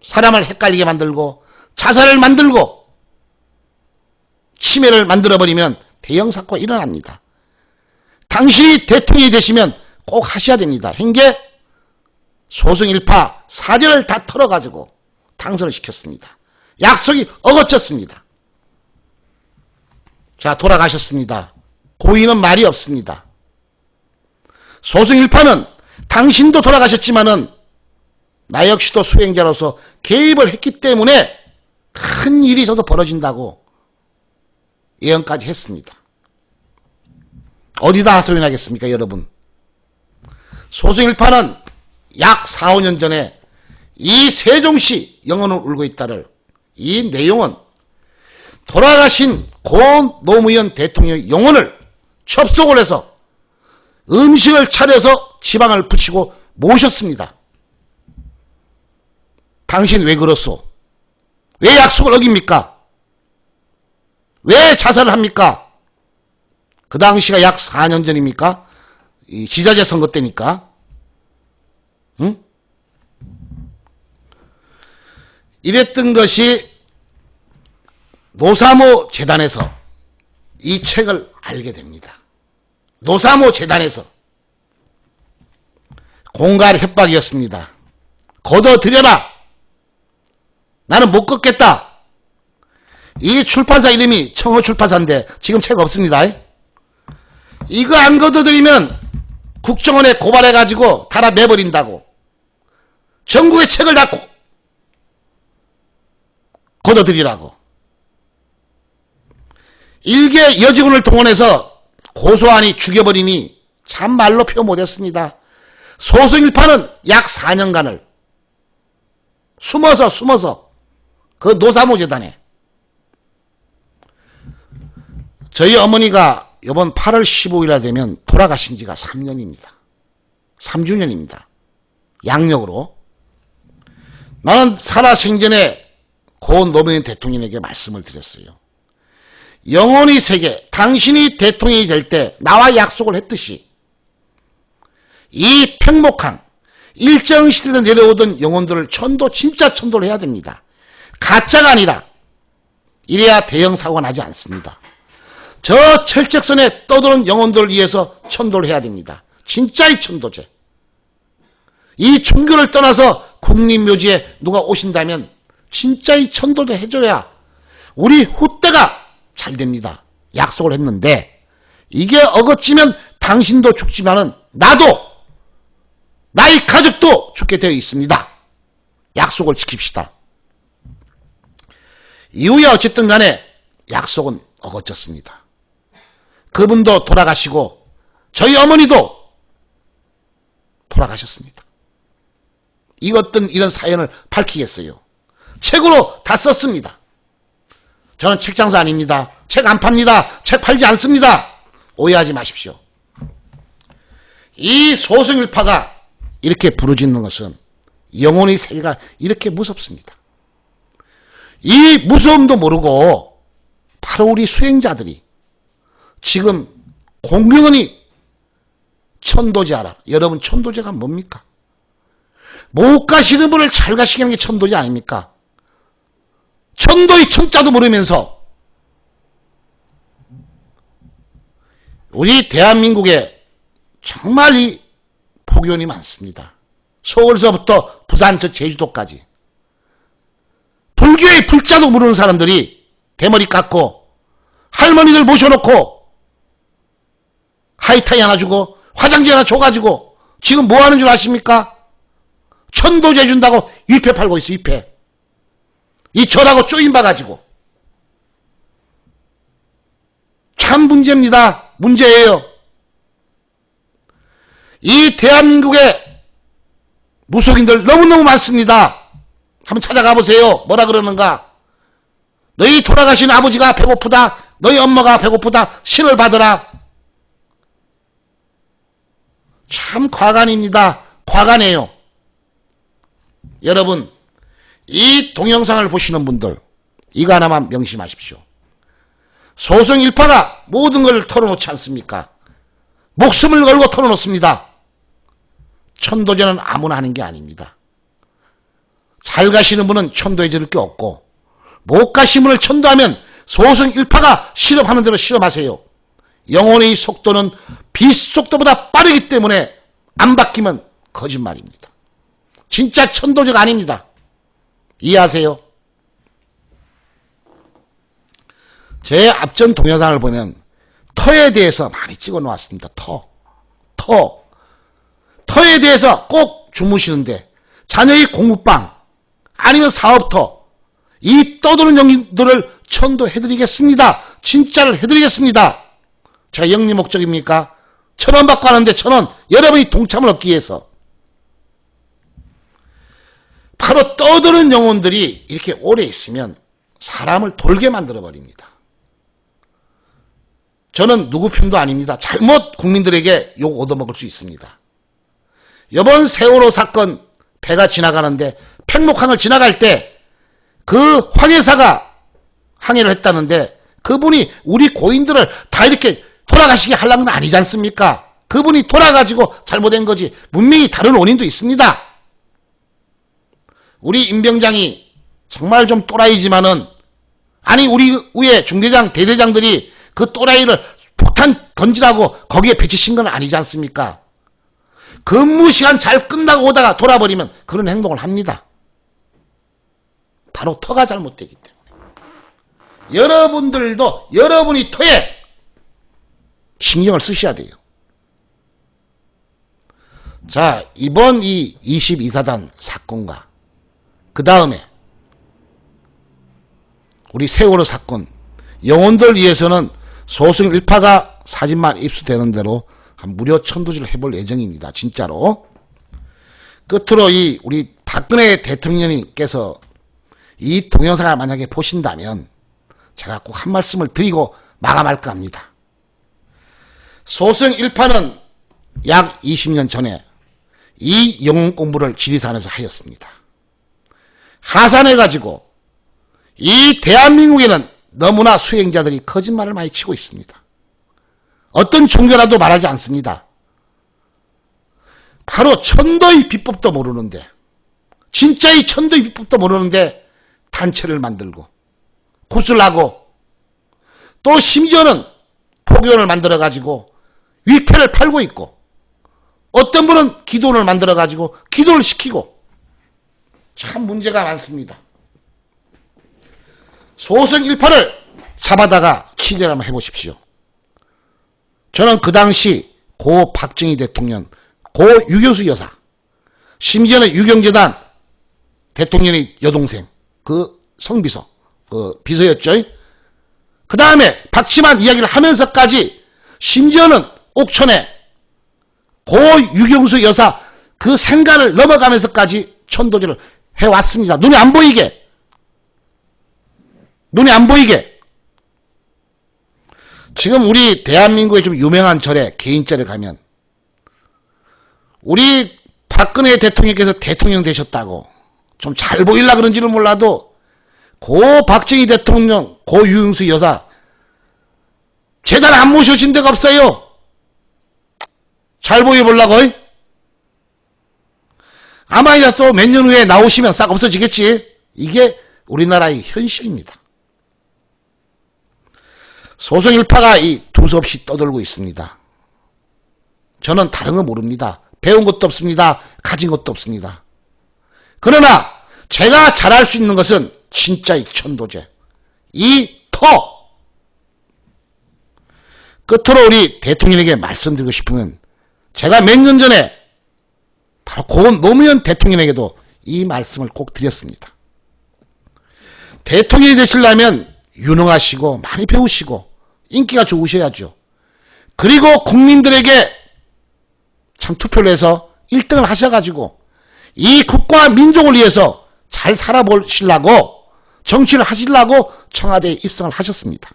사람을 헷갈리게 만들고 자살을 만들고 치매를 만들어버리면 대형 사건이 일어납니다. 당신이 대통령이 되시면 꼭 하셔야 됩니다. 행계 소승 1파 사절을 다 털어가지고 당선을 시켰습니다. 약속이 어거쳤습니다. 자, 돌아가셨습니다. 고인은 말이 없습니다. 소승 1파는 당신도 돌아가셨지만은 나 역시도 수행자로서 개입을 했기 때문에 큰 일이 저도 벌어진다고 예언까지 했습니다. 어디다 하소연하겠습니까, 여러분? 소승 1파는 약 4, 5년 전에 이 세종시 영혼을 울고 있다를 이 내용은 돌아가신 고 노무현 대통령의 영혼을 접속을 해서 음식을 차려서 지방을 붙이고 모셨습니다. 당신 왜 그렇소? 왜 약속을 어깁니까? 왜 자살을 합니까? 그 당시가 약 4년 전입니까? 이 지자체 선거 때니까. 응? 이랬던 것이 노사모 재단에서 이 책을 알게 됩니다. 노사모 재단에서 공갈 협박이었습니다. 걷어들여라. 나는 못 걷겠다. 이 출판사 이름이 청호출판사인데 지금 책 없습니다. 이거 안 걷어들이면 국정원에 고발해가지고 달아 내버린다고. 전국의 책을 다 걷어들이라고. 일개 여직원을 동원해서 고소하니 죽여버리니 참 말로 표현 못했습니다. 소승일파는 약 4년간을 숨어서 그 노사모 재단에 저희 어머니가 이번 8월 15일에 되면 돌아가신 지가 3년입니다. 3주년입니다. 양력으로. 나는 살아생전에 고 노무현 대통령에게 말씀을 드렸어요. 영혼의 세계, 당신이 대통령이 될 때 나와 약속을 했듯이 이 팽목항, 일정시대에 내려오던 영혼들을 진짜 천도를 해야 됩니다. 가짜가 아니라 이래야 대형 사고가 나지 않습니다. 저 철책선에 떠도는 영혼들을 위해서 천도를 해야 됩니다. 진짜의 천도제. 이 종교를 떠나서 국립묘지에 누가 오신다면 진짜의 천도제 해줘야 우리 후대가 잘 됩니다. 약속을 했는데 이게 어거지면 당신도 죽지만은 나도 나의 가족도 죽게 되어 있습니다. 약속을 지킵시다. 이후에 어쨌든 간에 약속은 어거졌습니다. 그분도 돌아가시고 저희 어머니도 돌아가셨습니다. 이것든 이런 사연을 밝히겠어요. 책으로 다 썼습니다. 저는 책 장사 아닙니다. 책 안 팝니다. 책 팔지 않습니다. 오해하지 마십시오. 이 소승일파가 이렇게 부르짖는 것은 영혼의 세계가 이렇게 무섭습니다. 이 무서움도 모르고 바로 우리 수행자들이 지금 공경원이 천도제하라. 여러분 천도제가 뭡니까? 못 가시는 분을 잘 가시게 하는 게 천도지 아닙니까? 천도의 천자도 모르면서 우리 대한민국에 정말 이 포교원이 많습니다. 서울서부터 부산 저 제주도까지 불교의 불자도 모르는 사람들이 대머리 깎고 할머니들 모셔놓고 하이타이 하나 주고 화장지 하나 줘가지고 지금 뭐 하는 줄 아십니까? 천도제 준다고 위패 팔고 있어. 위패. 이 절하고 쪼인 봐가지고. 참 문제입니다. 문제예요. 이 대한민국에 무속인들 너무너무 많습니다. 한번 찾아가 보세요. 뭐라 그러는가? 너희 돌아가신 아버지가 배고프다. 너희 엄마가 배고프다. 신을 받으라. 참 과간입니다. 과간해요. 여러분, 이 동영상을 보시는 분들 이거 하나만 명심하십시오. 소승일파가 모든 걸 털어놓지 않습니까? 목숨을 걸고 털어놓습니다. 천도제는 아무나 하는 게 아닙니다. 잘 가시는 분은 천도에 지를 게 없고 못 가신 분을 천도하면 소승일파가 실험하는 대로 실험하세요. 영혼의 속도는 빛 속도보다 빠르기 때문에 안 바뀌면 거짓말입니다. 진짜 천도제가 아닙니다. 이해하세요? 제 앞전 동영상을 보면 터에 대해서 많이 찍어 놓았습니다. 터에 대해서 꼭 주무시는데 자녀의 공부방 아니면 사업터 이 떠도는 영들을 천도해드리겠습니다. 진짜를 해드리겠습니다. 제가 영리 목적입니까? 1,000원 받고 하는데 1,000원 여러분이 동참을 얻기 위해서 바로 떠드는 영혼들이 이렇게 오래 있으면 사람을 돌게 만들어 버립니다. 저는 누구 편도 아닙니다. 잘못 국민들에게 욕 얻어먹을 수 있습니다. 이번 세월호 사건 배가 지나가는데 팽목항을 지나갈 때 그 황해사가 항해를 했다는데 그분이 우리 고인들을 다 이렇게 돌아가시게 하려는 건 아니지 않습니까? 그분이 돌아가지고 잘못된 거지 분명히 다른 원인도 있습니다. 우리 임병장이 정말 좀 또라이지만은 아니 우리 위에 중대장 대대장들이 그 또라이를 폭탄 던지라고 거기에 배치신 건 아니지 않습니까? 근무 시간 잘 끝나고 오다가 돌아버리면 그런 행동을 합니다. 바로 터가 잘못되기 때문에. 여러분들도 여러분이 터에 신경을 쓰셔야 돼요. 자, 이번 이 22사단 사건과 그 다음에 우리 세월호 사건 영혼들 위해서는 소승일파가 사진만 입수되는 대로 한 무료 천도질을 해볼 예정입니다. 진짜로. 끝으로 이 우리 박근혜 대통령님께서 이 동영상을 만약에 보신다면 제가 꼭 한 말씀을 드리고 마감할까 합니다. 소승일파는 약 20년 전에 이 영혼 공부를 지리산에서 하였습니다. 하산해가지고 이 대한민국에는 너무나 수행자들이 거짓말을 많이 치고 있습니다. 어떤 종교라도 말하지 않습니다. 바로 천도의 비법도 모르는데 진짜의 천도의 비법도 모르는데 단체를 만들고 구슬하고 또 심지어는 포교원을 만들어가지고 위패를 팔고 있고 어떤 분은 기도원을 만들어가지고 기도를 시키고 참 문제가 많습니다. 소승일파를 잡아다가 취재를 한번 해보십시오. 저는 그 당시 고 박정희 대통령, 고 유교수 여사, 심지어는 유경재단 대통령의 여동생, 그 성비서, 그 비서였죠. 그 다음에 박심한 이야기를 하면서까지 심지어는 옥천에 고 유경수 여사 그 생가를 넘어가면서까지 천도제를 해왔습니다. 눈에 안 보이게. 눈에 안 보이게. 지금 우리 대한민국의 좀 유명한 절에 개인절에 가면 우리 박근혜 대통령께서 대통령 되셨다고 좀 잘 보이려고 그런지는 몰라도 고 박정희 대통령, 고 유경수 여사 제대로 안 모셔진 데가 없어요. 잘 보여보려고. 아마 이제 또 몇 년 후에 나오시면 싹 없어지겠지. 이게 우리나라의 현실입니다. 소송 일파가 이 두서없이 떠들고 있습니다. 저는 다른 거 모릅니다. 배운 것도 없습니다. 가진 것도 없습니다. 그러나 제가 잘할 수 있는 것은 진짜의 천도제. 이 터. 끝으로 우리 대통령에게 말씀드리고 싶은 건 제가 몇 년 전에 바로 고은 노무현 대통령에게도 이 말씀을 꼭 드렸습니다. 대통령이 되시려면 유능하시고 많이 배우시고 인기가 좋으셔야죠. 그리고 국민들에게 참 투표를 해서 1등을 하셔가지고 이 국가와 민족을 위해서 잘 살아보시려고 정치를 하시려고 청와대에 입성을 하셨습니다.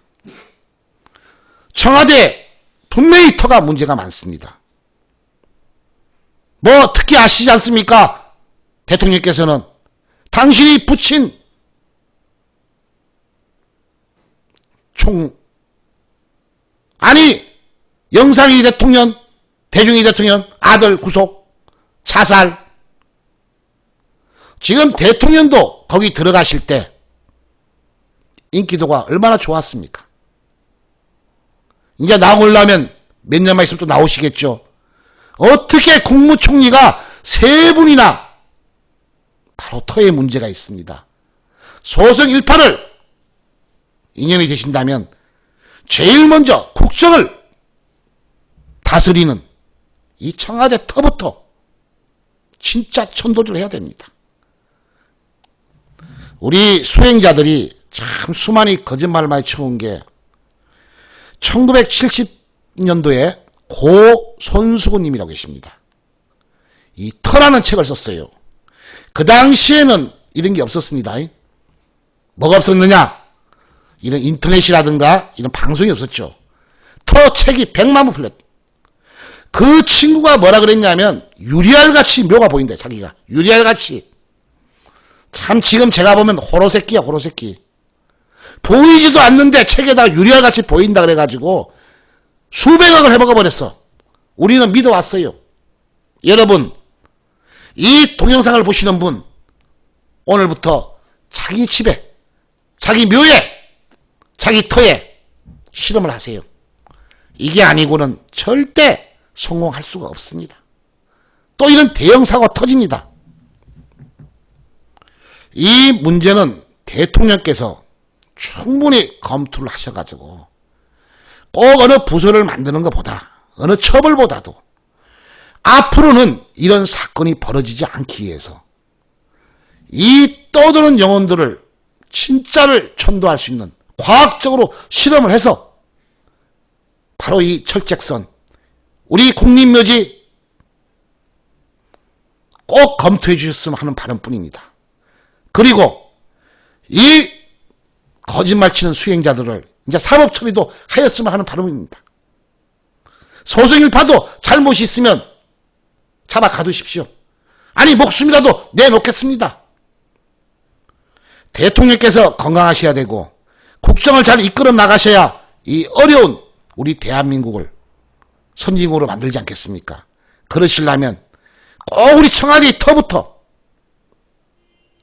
청와대 분명히 터가 문제가 많습니다. 뭐 특히 아시지 않습니까? 대통령께서는 당신이 붙인 영상이 대통령, 대중이 대통령, 아들 구속, 자살. 지금 대통령도 거기 들어가실 때 인기도가 얼마나 좋았습니까? 이제 나오려면 몇 년만 있으면 또 나오시겠죠. 어떻게 국무총리가 3분이나 바로 터에 문제가 있습니다. 소송 일파를 인연이 되신다면 제일 먼저 국정을 다스리는 이 청와대 터부터 진짜 천도를 해야 됩니다. 우리 수행자들이 참 수많이 거짓말을 많이 쳐온 게 1970년도에 고 손수구님이라고 계십니다. 이 터라는 책을 썼어요. 그 당시에는 이런 게 없었습니다. 뭐가 없었느냐? 이런 인터넷이라든가 이런 방송이 없었죠. 터 책이 100만 부 풀렸. 그 친구가 뭐라 그랬냐면 유리알같이 묘가 보인다. 자기가 유리알같이. 참 지금 제가 보면 호로새끼야 호로새끼. 보이지도 않는데 책에다 유리알같이 보인다 그래가지고 수백억을 해먹어 버렸어. 우리는 믿어왔어요. 여러분 이 동영상을 보시는 분 오늘부터 자기 집에 자기 묘에 자기 터에 실험을 하세요. 이게 아니고는 절대 성공할 수가 없습니다. 또 이런 대형 사고가 터집니다. 이 문제는 대통령께서 충분히 검토를 하셔가지고 꼭 어느 부서를 만드는 것보다 어느 처벌보다도 앞으로는 이런 사건이 벌어지지 않기 위해서 이 떠드는 영혼들을 진짜를 천도할 수 있는 과학적으로 실험을 해서 바로 이 철책선 우리 국립묘지 꼭 검토해 주셨으면 하는 바람뿐입니다. 그리고 이 거짓말 치는 수행자들을 이제 사법 처리도 하였으면 하는 바람입니다. 소송일파도 잘못이 있으면 잡아 가두십시오. 아니 목숨이라도 내놓겠습니다. 대통령께서 건강하셔야 되고 국정을 잘 이끌어 나가셔야 이 어려운 우리 대한민국을 선진국으로 만들지 않겠습니까? 그러시려면 꼭 우리 청와대 터부터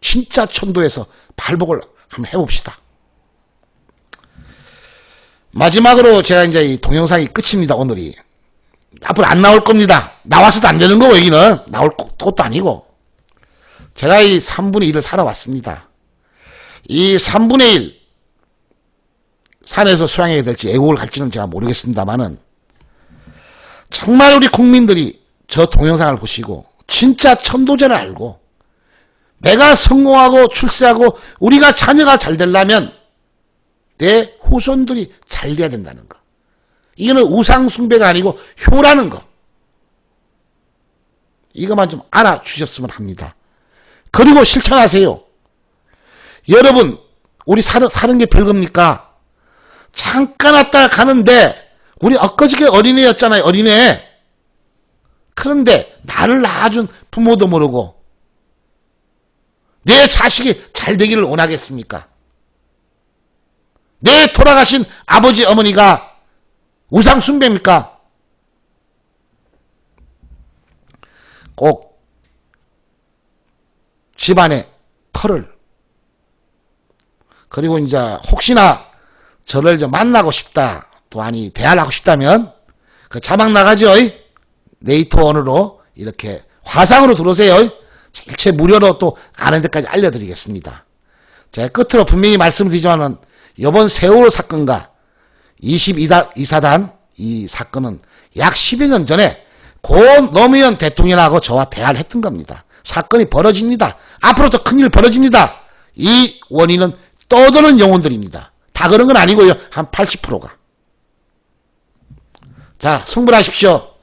진짜 천도에서 발복을 한번 해봅시다. 마지막으로 제가 이제 이 동영상이 끝입니다. 오늘이 앞으로 안 나올 겁니다. 나와서도 안 되는 거고 여기는 나올 것도 아니고 제가 이 3분의 1을 살아왔습니다. 이 3분의 1 산에서 수양해야 될지 애국을 갈지는 제가 모르겠습니다만은 정말 우리 국민들이 저 동영상을 보시고 진짜 천도제를 알고 내가 성공하고 출세하고 우리가 자녀가 잘 되려면 내 후손들이 잘 돼야 된다는 거. 이거는 우상숭배가 아니고 효라는 거. 이것만 좀 알아주셨으면 합니다. 그리고 실천하세요. 여러분 우리 사는 게 별겁니까? 잠깐 왔다가 가는데 우리 엊그저께 어린애였잖아요. 어린애. 그런데 나를 낳아준 부모도 모르고 내 자식이 잘 되기를 원하겠습니까? 내 돌아가신 아버지 어머니가 우상숭배입니까? 꼭 집안의 터를. 그리고 이제 혹시나 저를 좀 만나고 싶다, 또 아니 대화를 하고 싶다면 그 자막 나가죠. 네이트원으로 이렇게 화상으로 들어오세요. 일체 무료로 또 아는 데까지 알려드리겠습니다. 제가 끝으로 분명히 말씀드리지만은 이번 세월호 사건과 22사단 이 사건은 약 10여 년 전에 고 노무현 대통령하고 저와 대화를 했던 겁니다. 사건이 벌어집니다. 앞으로 더 큰일 벌어집니다. 이 원인은 떠도는 영혼들입니다. 다 그런 건 아니고요. 한 80%가. 자, 성불하십시오.